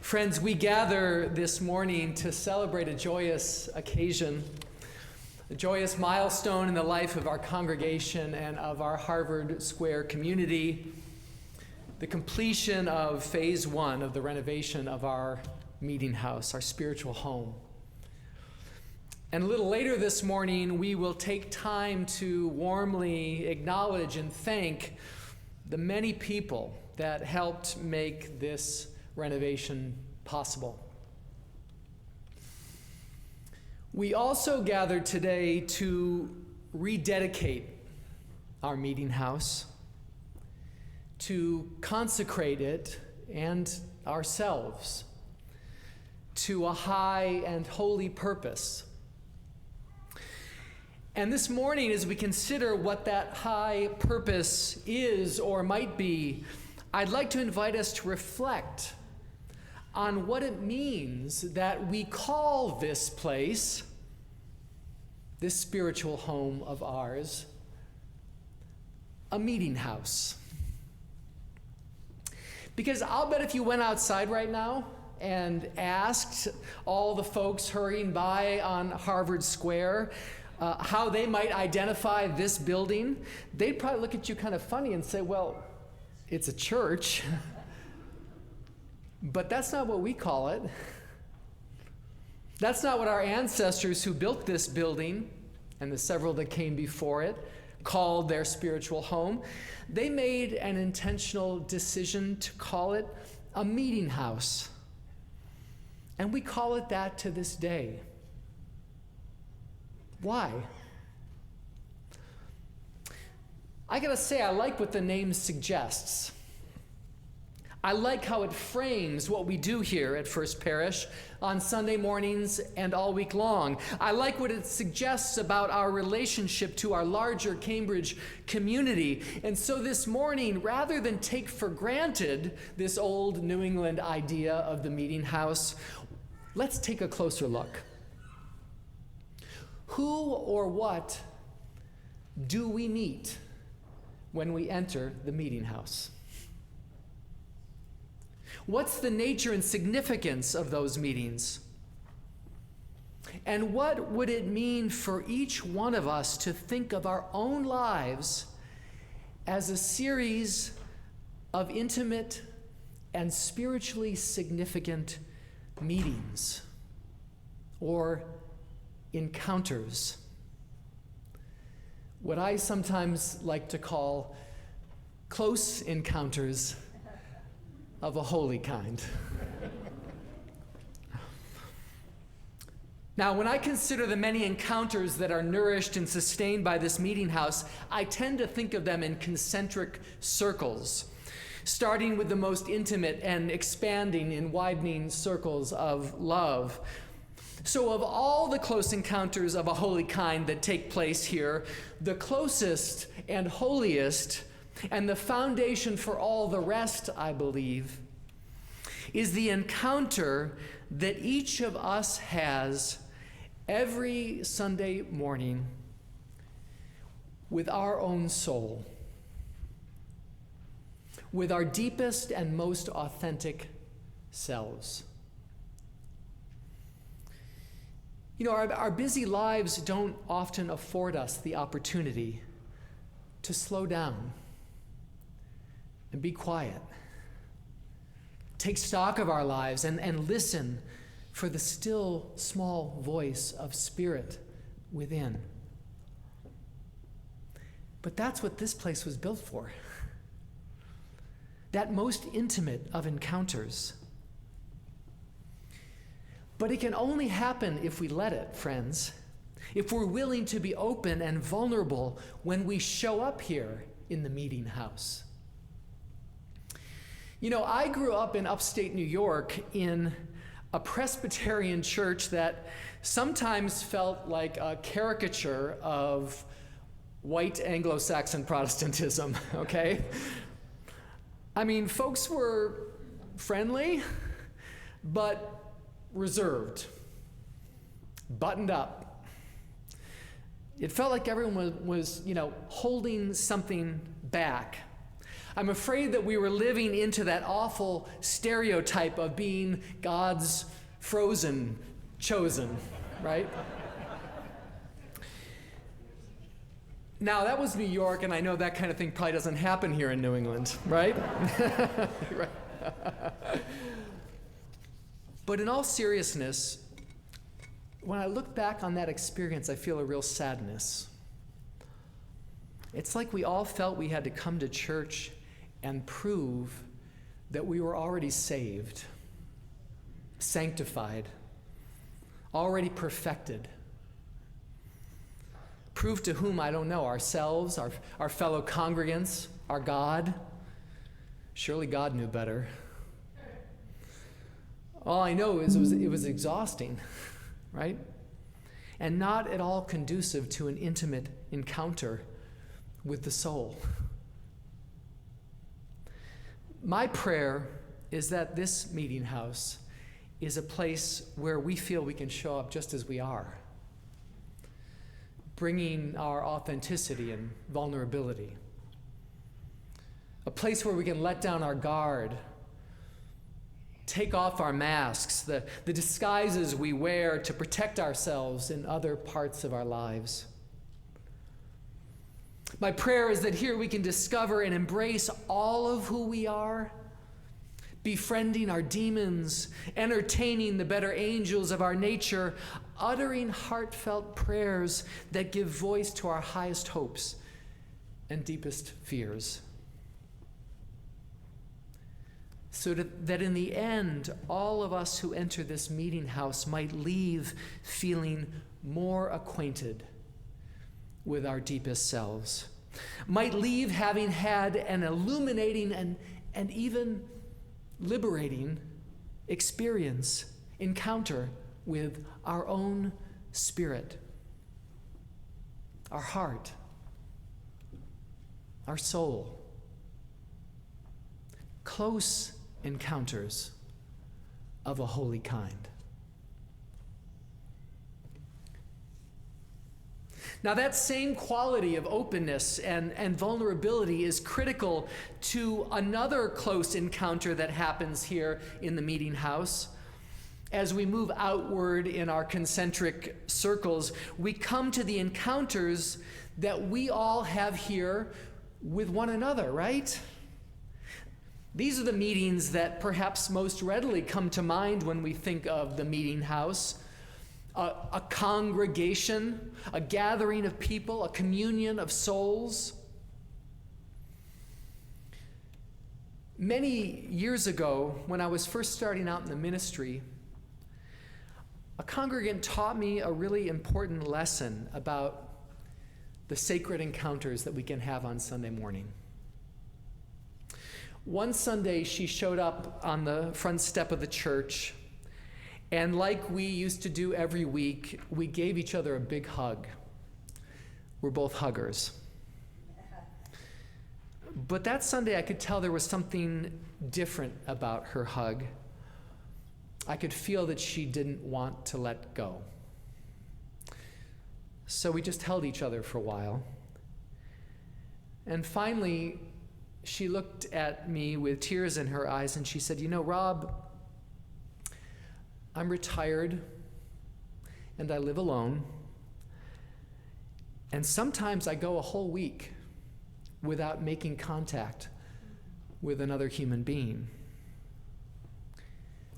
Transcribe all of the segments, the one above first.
Friends, we gather this morning to celebrate a joyous occasion, a joyous milestone in the life of our congregation and of our Harvard Square community, the completion of phase 1 of the renovation of our meeting house, our spiritual home. And a little later this morning, we will take time to warmly acknowledge and thank the many people that helped make this renovation possible. We also gathered today to rededicate our meeting house, to consecrate it and ourselves to a high and holy purpose. And this morning, as we consider what that high purpose is or might be, I'd like to invite us to reflect on what it means that we call this place, this spiritual home of ours, a meeting house. Because I'll bet if you went outside right now and asked all the folks hurrying by on Harvard Square how they might identify this building, they'd probably look at you kind of funny and say, well, it's a church. But that's not what we call it. That's not what our ancestors who built this building, and the several that came before it, called their spiritual home. They made an intentional decision to call it a meeting house. And we call it that to this day. Why? I gotta say, I like what the name suggests. I like how it frames what we do here at First Parish on Sunday mornings and all week long. I like what it suggests about our relationship to our larger Cambridge community. And so this morning, rather than take for granted this old New England idea of the meeting house, let's take a closer look. Who or what do we meet when we enter the meeting house? What's the nature and significance of those meetings? And what would it mean for each one of us to think of our own lives as a series of intimate and spiritually significant meetings or encounters? What I sometimes like to call close encounters of a holy kind. Now, when I consider the many encounters that are nourished and sustained by this meeting house, I tend to think of them in concentric circles, starting with the most intimate and expanding in widening circles of love. So of all the close encounters of a holy kind that take place here, the closest and holiest and the foundation for all the rest, I believe, is the encounter that each of us has every Sunday morning with our own soul, with our deepest and most authentic selves. You know, our busy lives don't often afford us the opportunity to slow down and be quiet. Take stock of our lives and listen for the still small voice of spirit within. But that's what this place was built for. That most intimate of encounters. But it can only happen if we let it, friends. If we're willing to be open and vulnerable when we show up here in the meeting house. You know, I grew up in upstate New York in a Presbyterian church that sometimes felt like a caricature of white Anglo-Saxon Protestantism, okay? I mean, folks were friendly, but reserved, buttoned up. It felt like everyone was holding something back. I'm afraid that we were living into that awful stereotype of being God's frozen chosen, right? Now, that was New York, and I know that kind of thing probably doesn't happen here in New England, right? Right. But in all seriousness, when I look back on that experience, I feel a real sadness. It's like we all felt we had to come to church and prove that we were already saved, sanctified, already perfected. Prove to whom, I don't know, ourselves, our fellow congregants, our God. Surely God knew better. All I know is it was exhausting, right? And not at all conducive to an intimate encounter with the soul. My prayer is that this meeting house is a place where we feel we can show up just as we are, bringing our authenticity and vulnerability. A place where we can let down our guard, take off our masks, the disguises we wear to protect ourselves in other parts of our lives. My prayer is that here we can discover and embrace all of who we are, befriending our demons, entertaining the better angels of our nature, uttering heartfelt prayers that give voice to our highest hopes and deepest fears. So that in the end, all of us who enter this meeting house might leave feeling more acquainted with our deepest selves, might leave having had an illuminating and even liberating experience, encounter with our own spirit, our heart, our soul. Close encounters of a holy kind. Now, that same quality of openness and vulnerability is critical to another close encounter that happens here in the meeting house. As we move outward in our concentric circles, we come to the encounters that we all have here with one another, right? These are the meetings that perhaps most readily come to mind when we think of the meeting house. A congregation, a gathering of people, a communion of souls. Many years ago, when I was first starting out in the ministry, a congregant taught me a really important lesson about the sacred encounters that we can have on Sunday morning. One Sunday, she showed up on the front step of the church, and like we used to do every week, we gave each other a big hug. We're both huggers. But that Sunday, I could tell there was something different about her hug. I could feel that she didn't want to let go. So we just held each other for a while. And finally, she looked at me with tears in her eyes and she said, "You know, Rob, I'm retired and I live alone. And sometimes I go a whole week without making contact with another human being,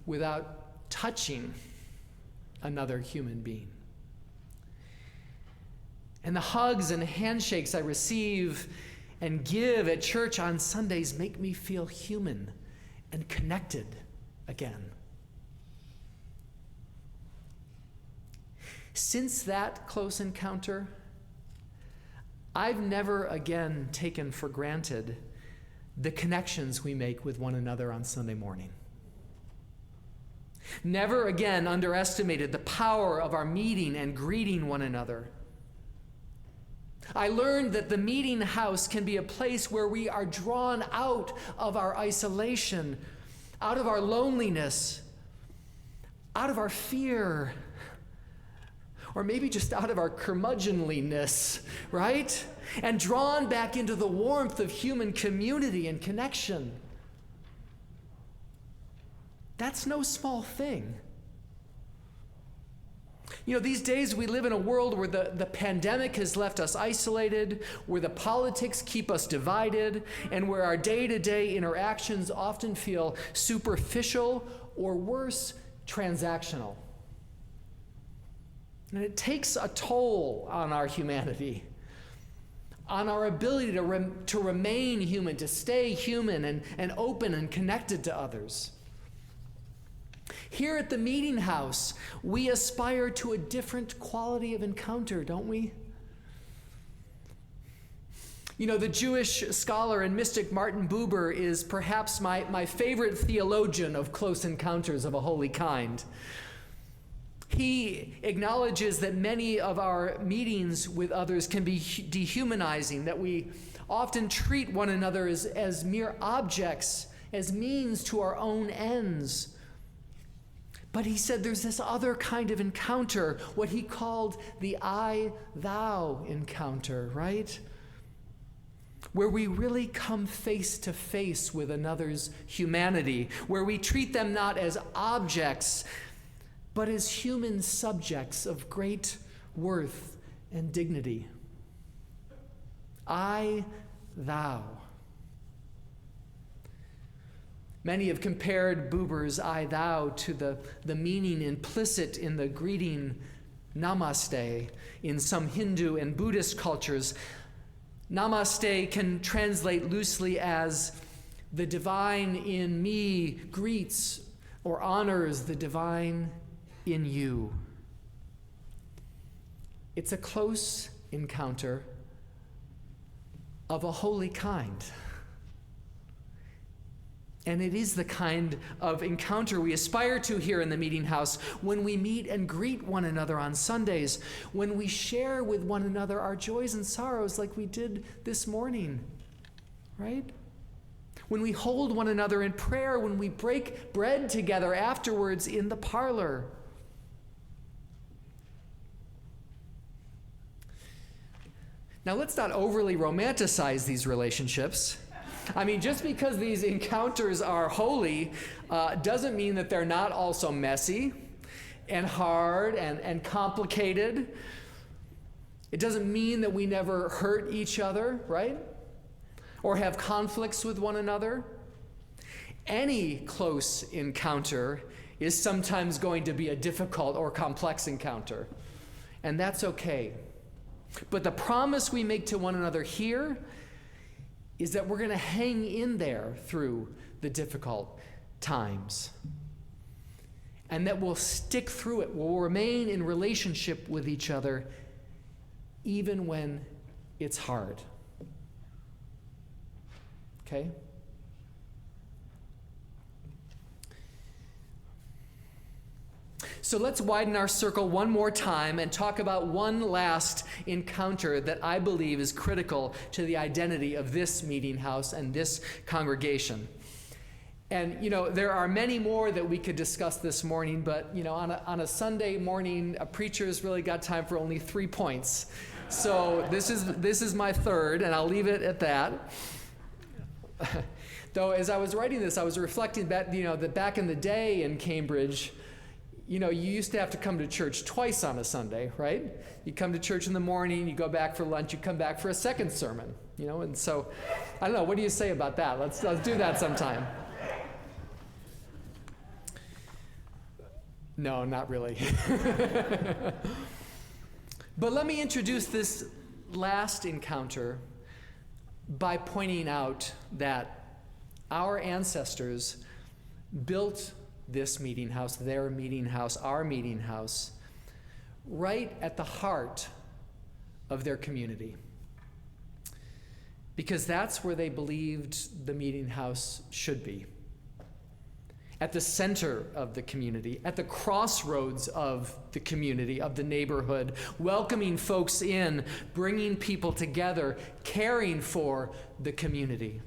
without touching another human being. And the hugs and handshakes I receive and give at church on Sundays make me feel human and connected again." Since that close encounter, I've never again taken for granted the connections we make with one another on Sunday morning. Never again underestimated the power of our meeting and greeting one another. I learned that the meeting house can be a place where we are drawn out of our isolation, out of our loneliness, out of our fear, or maybe just out of our curmudgeonliness, right? And drawn back into the warmth of human community and connection. That's no small thing. You know, these days we live in a world where the pandemic has left us isolated, where the politics keep us divided, and where our day-to-day interactions often feel superficial or worse, transactional. And it takes a toll on our humanity, on our ability to remain human, to stay human and open and connected to others. Here at the Meeting House, we aspire to a different quality of encounter, don't we? You know, the Jewish scholar and mystic Martin Buber is perhaps my favorite theologian of close encounters of a holy kind. He acknowledges that many of our meetings with others can be dehumanizing, that we often treat one another as mere objects, as means to our own ends. But he said there's this other kind of encounter, what he called the I-thou encounter, right? Where we really come face to face with another's humanity, where we treat them not as objects, but as human subjects of great worth and dignity. I-thou. Many have compared Buber's I-thou to the meaning implicit in the greeting namaste in some Hindu and Buddhist cultures. Namaste can translate loosely as the divine in me greets or honors the divine in you. It's a close encounter of a holy kind. And it is the kind of encounter we aspire to here in the Meeting House when we meet and greet one another on Sundays, when we share with one another our joys and sorrows like we did this morning, right? When we hold one another in prayer, when we break bread together afterwards in the parlor. Now, let's not overly romanticize these relationships. I mean, just because these encounters are holy doesn't mean that they're not also messy and hard and complicated. It doesn't mean that we never hurt each other, right? Or have conflicts with one another. Any close encounter is sometimes going to be a difficult or complex encounter, and that's okay. But the promise we make to one another here is that we're going to hang in there through the difficult times. And that we'll stick through it. We'll remain in relationship with each other even when it's hard. Okay? So let's widen our circle one more time and talk about one last encounter that I believe is critical to the identity of this meeting house and this congregation. And, you know, there are many more that we could discuss this morning, but, you know, on a Sunday morning, a preacher's really got time for only 3 points. So this is my third, and I'll leave it at that. Though, as I was writing this, I was reflecting back, you know, that back in the day in Cambridge, you know, you used to have to come to church twice on a Sunday, right? You come to church in the morning, you go back for lunch, you come back for a second sermon, you know? And so, I don't know, what do you say about that? Let's do that sometime. No, not really. But let me introduce this last encounter by pointing out that our ancestors built this meeting house, their meeting house, our meeting house, right at the heart of their community. Because that's where they believed the meeting house should be. At the center of the community, at the crossroads of the community, of the neighborhood, welcoming folks in, bringing people together, caring for the community.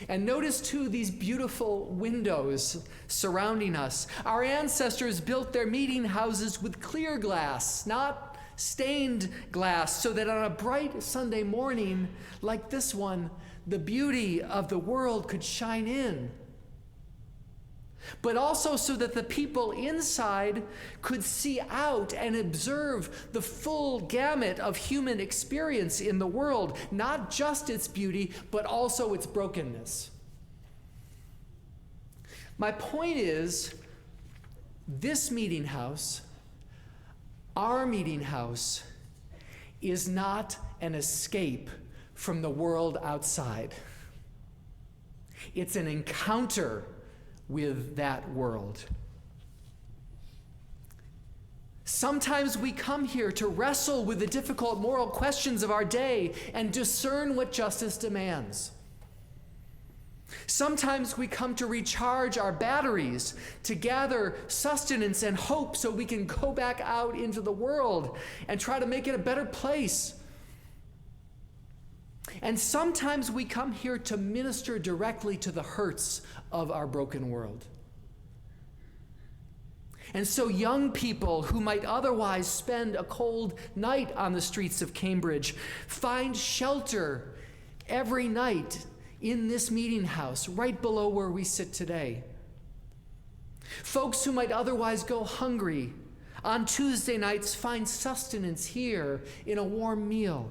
And notice, too, these beautiful windows surrounding us. Our ancestors built their meeting houses with clear glass, not stained glass, so that on a bright Sunday morning like this one, the beauty of the world could shine in. But also so that the people inside could see out and observe the full gamut of human experience in the world, not just its beauty, but also its brokenness. My point is, this meeting house, our meeting house, is not an escape from the world outside. It's an encounter with that world. Sometimes we come here to wrestle with the difficult moral questions of our day and discern what justice demands. Sometimes we come to recharge our batteries, to gather sustenance and hope so we can go back out into the world and try to make it a better place. And sometimes we come here to minister directly to the hurts of our broken world. And so young people who might otherwise spend a cold night on the streets of Cambridge find shelter every night in this meeting house, right below where we sit today. Folks who might otherwise go hungry on Tuesday nights find sustenance here in a warm meal.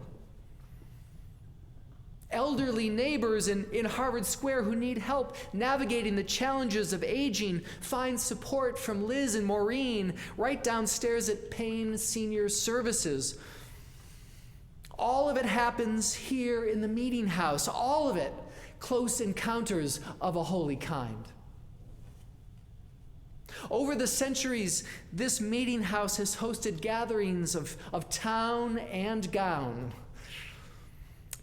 Elderly neighbors in Harvard Square who need help navigating the challenges of aging find support from Liz and Maureen right downstairs at Payne Senior Services. All of it happens here in the meeting house, all of it close encounters of a holy kind. Over the centuries, this meeting house has hosted gatherings of town and gown.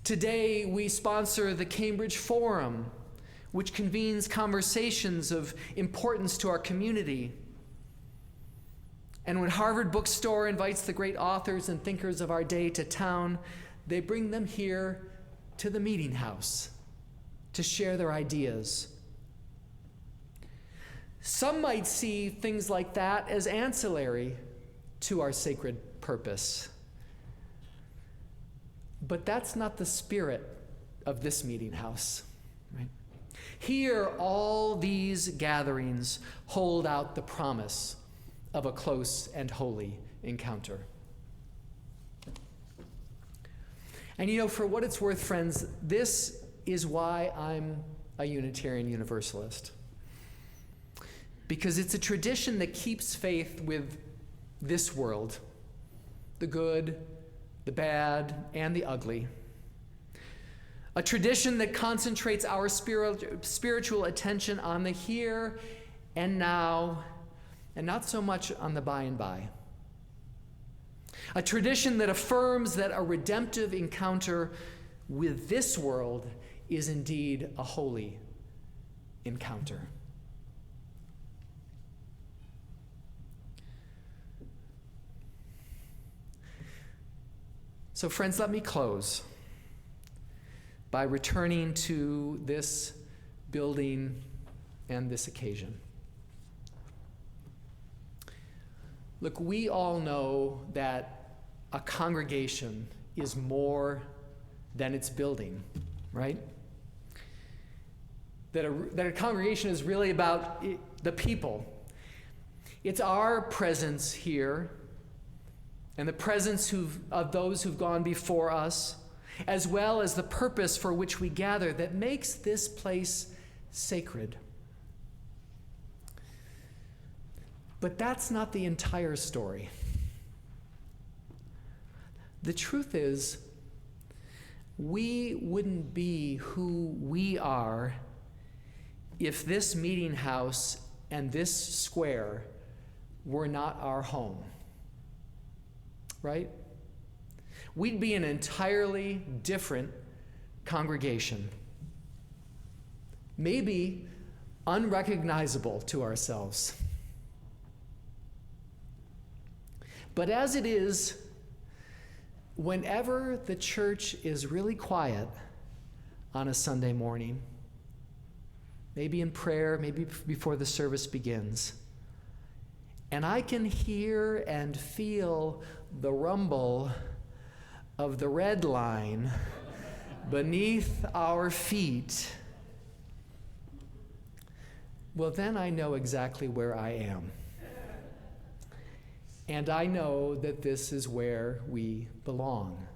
Today, we sponsor the Cambridge Forum, which convenes conversations of importance to our community. And when Harvard Bookstore invites the great authors and thinkers of our day to town, they bring them here to the meeting house to share their ideas. Some might see things like that as ancillary to our sacred purpose. But that's not the spirit of this meeting house, right? Here, all these gatherings hold out the promise of a close and holy encounter. And you know, for what it's worth, friends, this is why I'm a Unitarian Universalist. Because it's a tradition that keeps faith with this world, the good, the bad, and the ugly. A tradition that concentrates our spiritual attention on the here and now, and not so much on the by and by. A tradition that affirms that a redemptive encounter with this world is indeed a holy encounter. So friends, let me close by returning to this building and this occasion. Look, we all know that a congregation is more than its building, right? That a congregation is really about the people. It's our presence here and the presence of those who've gone before us, as well as the purpose for which we gather, that makes this place sacred. But that's not the entire story. The truth is, we wouldn't be who we are if this meeting house and this square were not our home. Right? We'd be an entirely different congregation. Maybe unrecognizable to ourselves. But as it is, whenever the church is really quiet on a Sunday morning, maybe in prayer, maybe before the service begins. And I can hear and feel the rumble of the red line beneath our feet. Well, then I know exactly where I am. And I know that this is where we belong.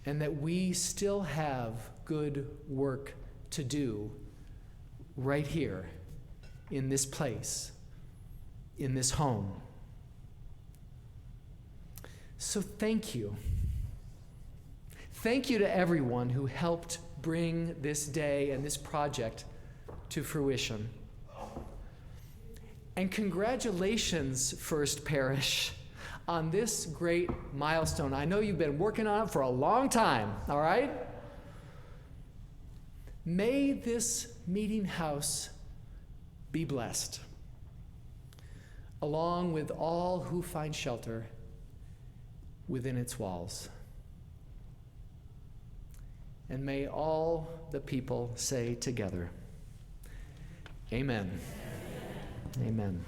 And that we still have good work to do right here, in this place, in this home. So thank you. Thank you to everyone who helped bring this day and this project to fruition. And congratulations, First Parish, on this great milestone. I know you've been working on it for a long time, all right? May this meeting house be blessed, along with all who find shelter within its walls. And may all the people say together, Amen. Amen.